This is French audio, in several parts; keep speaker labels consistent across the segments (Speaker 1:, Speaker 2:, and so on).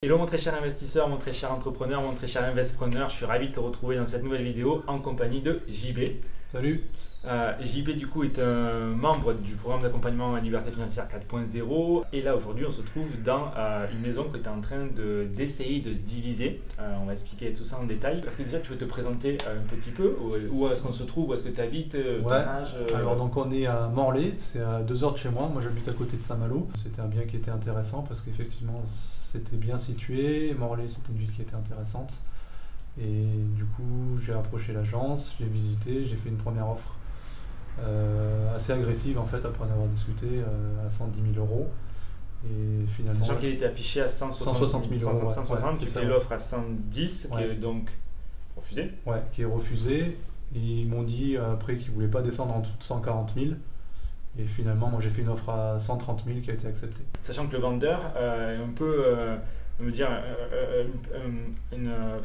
Speaker 1: Hello mon très cher investisseur, mon très cher entrepreneur, mon très cher investpreneur, je suis ravi de te retrouver dans cette nouvelle vidéo en compagnie de JB.
Speaker 2: Salut.
Speaker 1: JB du coup est un membre du programme d'accompagnement à la liberté financière 4.0 et là aujourd'hui on se trouve dans une maison que tu es en train d'essayer de diviser. On va expliquer tout ça en détail. Est-ce que déjà tu veux te présenter un petit peu où est-ce qu'on se trouve, où est-ce que tu habites, ton âge
Speaker 2: Alors donc on est à Morlaix, c'est à 2 heures de chez moi, j'habite à côté de Saint-Malo. C'était un bien qui était intéressant parce qu'effectivement c'était bien situé, Morlaix c'était une ville qui était intéressante. Et du coup j'ai approché l'agence, j'ai visité, j'ai fait une première offre assez agressive en fait après en avoir discuté à 110 000 euros. Et finalement,
Speaker 1: sachant qu'il était affiché à 160 000 euros. 160, tu fais l'offre à 110 qui est donc refusée.
Speaker 2: Ouais, qui est refusée. Et ils m'ont dit après qu'ils ne voulaient pas descendre en dessous de 140 000. Et finalement, moi j'ai fait une offre à 130 000 qui a été acceptée.
Speaker 1: Sachant que le vendeur est un peu, me dire,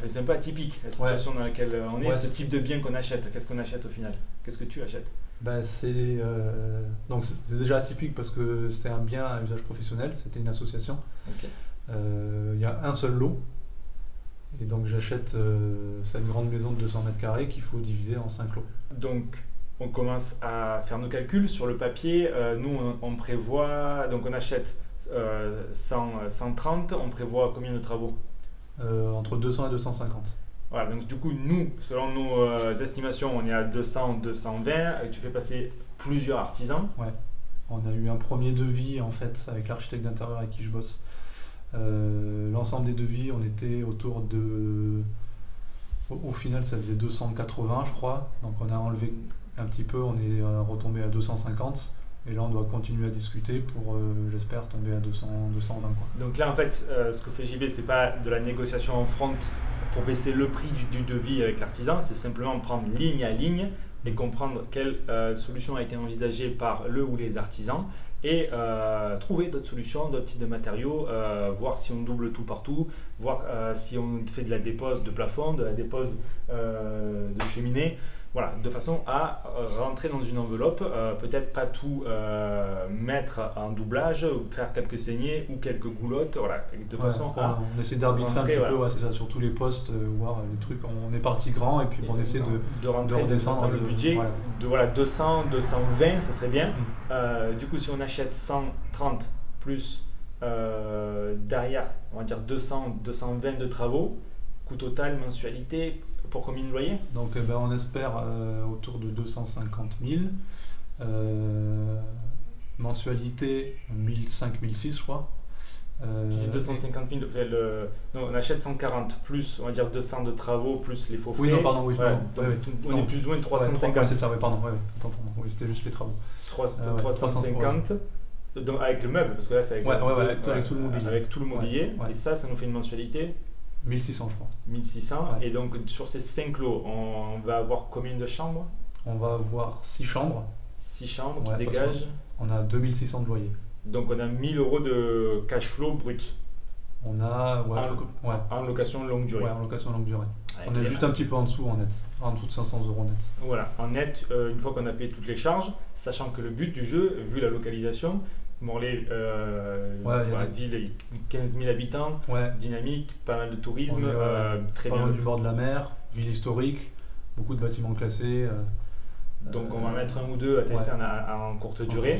Speaker 1: c'est un peu atypique la situation dans laquelle on est, ce type de bien qu'on achète. Qu'est-ce qu'on achète au final? Qu'est-ce que tu achètes?
Speaker 2: C'est déjà atypique parce que c'est un bien à usage professionnel, c'était une association. Il y a un seul lot. Et donc j'achète cette grande maison de 200 mètres carrés qu'il faut diviser en 5 lots.
Speaker 1: Donc on commence à faire nos calculs sur le papier. Nous on prévoit, donc on achète 130, on prévoit combien de travaux?
Speaker 2: Entre 200 et 250.
Speaker 1: Voilà, donc du coup nous, selon nos estimations, on est à 200, 220, et tu fais passer plusieurs artisans.
Speaker 2: Ouais, on a eu un premier devis en fait avec l'architecte d'intérieur avec qui je bosse. L'ensemble des devis, on était autour de... Au final, ça faisait 280, je crois. Donc on a enlevé un petit peu, on est retombé à 250. Et là, on doit continuer à discuter pour, j'espère, tomber à 200, 220. Quoi.
Speaker 1: Donc là, en fait, ce que fait JB, c'est pas de la négociation en front pour baisser le prix du devis avec l'artisan. C'est simplement prendre ligne à ligne et comprendre quelle solution a été envisagée par le ou les artisans et trouver d'autres solutions, d'autres types de matériaux, voir si on double tout partout, voir si on fait de la dépose de plafond, de la dépose de cheminée, voilà, de façon à rentrer dans une enveloppe, peut-être pas tout mettre en doublage, faire quelques saignées ou quelques goulottes, voilà, de façon à...
Speaker 2: On essaie d'arbitrer un petit peu, c'est ça, sur tous les postes, voir les trucs, on est parti grand et puis on essaie de redescendre
Speaker 1: dans le budget, de 200, 220, ça serait bien. Du coup, si on achète 130 plus derrière, on va dire 200, 220 de travaux, coût total, mensualité, pour combien de loyer? Donc
Speaker 2: on espère autour de 250 000. Mensualité 1005, 1006 je crois.
Speaker 1: Tu dis 250 000, non, on achète 140 plus, on va dire 200 de travaux plus les faux frais.
Speaker 2: Oui, non, pardon, oui.
Speaker 1: On est plus ou moins 350.
Speaker 2: Ouais, c'est ça, oui, pardon, autant pour moi. Oui, c'était juste les travaux.
Speaker 1: 350, donc avec le meuble, parce que là c'est avec tout le mobilier. Avec tout le mobilier, et ça nous fait une mensualité
Speaker 2: 1600 je crois.
Speaker 1: 1600, et donc sur ces 5 lots, on va avoir combien de chambres?
Speaker 2: On va avoir 6 chambres.
Speaker 1: 6 chambres qui dégagent.
Speaker 2: On a 2600 de loyer.
Speaker 1: Donc on a 1000 euros de cash flow brut.
Speaker 2: On a
Speaker 1: en location longue durée.
Speaker 2: Ouais, en location longue durée. On est juste un petit peu en dessous en net, en dessous de 500 euros net.
Speaker 1: Voilà, en net, une fois qu'on a payé toutes les charges, sachant que le but du jeu, vu la localisation, Morlaix, ville, 15 000 habitants, dynamique, pas mal de tourisme, très bien.
Speaker 2: Du bord de la mer, ville historique, beaucoup de bâtiments classés.
Speaker 1: Donc on va mettre un ou deux à tester en courte durée.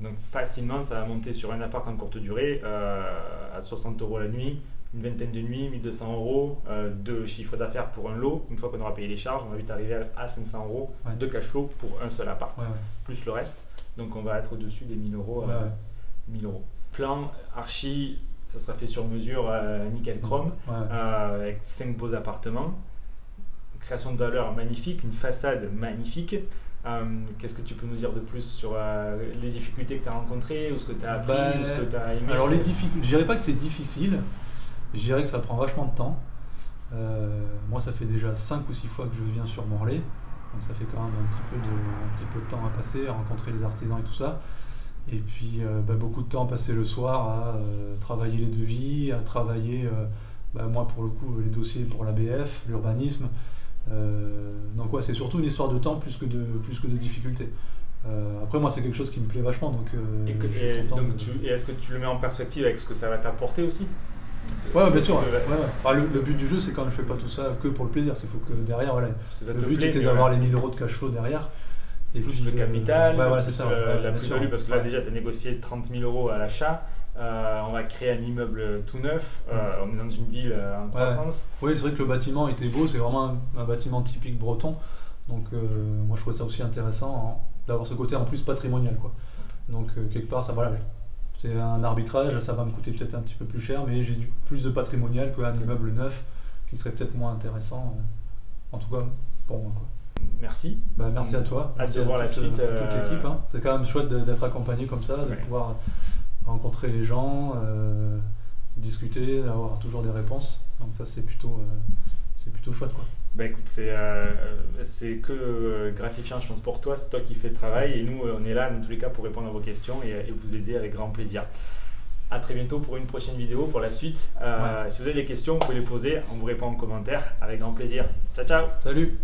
Speaker 1: Donc facilement ça va monter sur un appart en courte durée à 60 euros la nuit, une vingtaine de nuits, 1200 euros de chiffre d'affaires pour un lot. Une fois qu'on aura payé les charges, on va vite arriver à 500 euros de cash flow pour un seul appart, plus le reste. Donc on va être au-dessus des 1000 euros. 1000 euros. Plan, archi, ça sera fait sur mesure, nickel chrome, avec 5 beaux appartements. Création de valeur magnifique, une façade magnifique. Qu'est-ce que tu peux nous dire de plus sur les difficultés que tu as rencontrées, ou ce que tu as appris, ou ce que tu as aimé?
Speaker 2: Alors les difficultés, je dirais pas que c'est difficile, je dirais que ça prend vachement de temps. Moi ça fait déjà 5 ou 6 fois que je viens sur Morlaix, donc ça fait quand même un petit peu de temps à passer, à rencontrer les artisans et tout ça. Et puis beaucoup de temps passé le soir à travailler les devis, à travailler, moi pour le coup, les dossiers pour l'ABF, l'urbanisme. Donc c'est surtout une histoire de temps plus que de difficultés. Après moi c'est quelque chose qui me plaît vachement, donc
Speaker 1: et est-ce que tu le mets en perspective avec ce que ça va t'apporter aussi?
Speaker 2: Ouais, bien sûr. Enfin, le but du jeu, c'est quand même, je fais pas tout ça que pour le plaisir. Il faut que derrière, voilà. Le but c'était d'avoir les 1000 € de cash flow derrière.
Speaker 1: Et plus le capital,
Speaker 2: voilà, c'est ça,
Speaker 1: la plus-value, parce que là déjà tu as négocié 30 000 € à l'achat. On va créer un immeuble tout neuf, on est dans une ville en croissance.
Speaker 2: Oui, c'est vrai que le bâtiment était beau, c'est vraiment un bâtiment typique breton. Donc moi je trouvais ça aussi intéressant d'avoir ce côté en plus patrimonial, quoi. Donc quelque part, ça, voilà, c'est un arbitrage, ça va me coûter peut-être un petit peu plus cher, mais j'ai plus de patrimonial qu'un immeuble neuf qui serait peut-être moins intéressant, en tout cas pour moi, quoi.
Speaker 1: Merci.
Speaker 2: Merci à toi.
Speaker 1: Hâte de voir la suite.
Speaker 2: Toute l'équipe. Hein. C'est quand même chouette d'être accompagné comme ça, de pouvoir rencontrer les gens, discuter, avoir toujours des réponses. Donc ça c'est plutôt chouette, quoi.
Speaker 1: Écoute, c'est que gratifiant, je pense, pour toi. C'est toi qui fais le travail et nous on est là dans tous les cas pour répondre à vos questions et vous aider avec grand plaisir. A très bientôt pour une prochaine vidéo, pour la suite. Si vous avez des questions, vous pouvez les poser, on vous répond en commentaire avec grand plaisir. Ciao, ciao.
Speaker 2: Salut.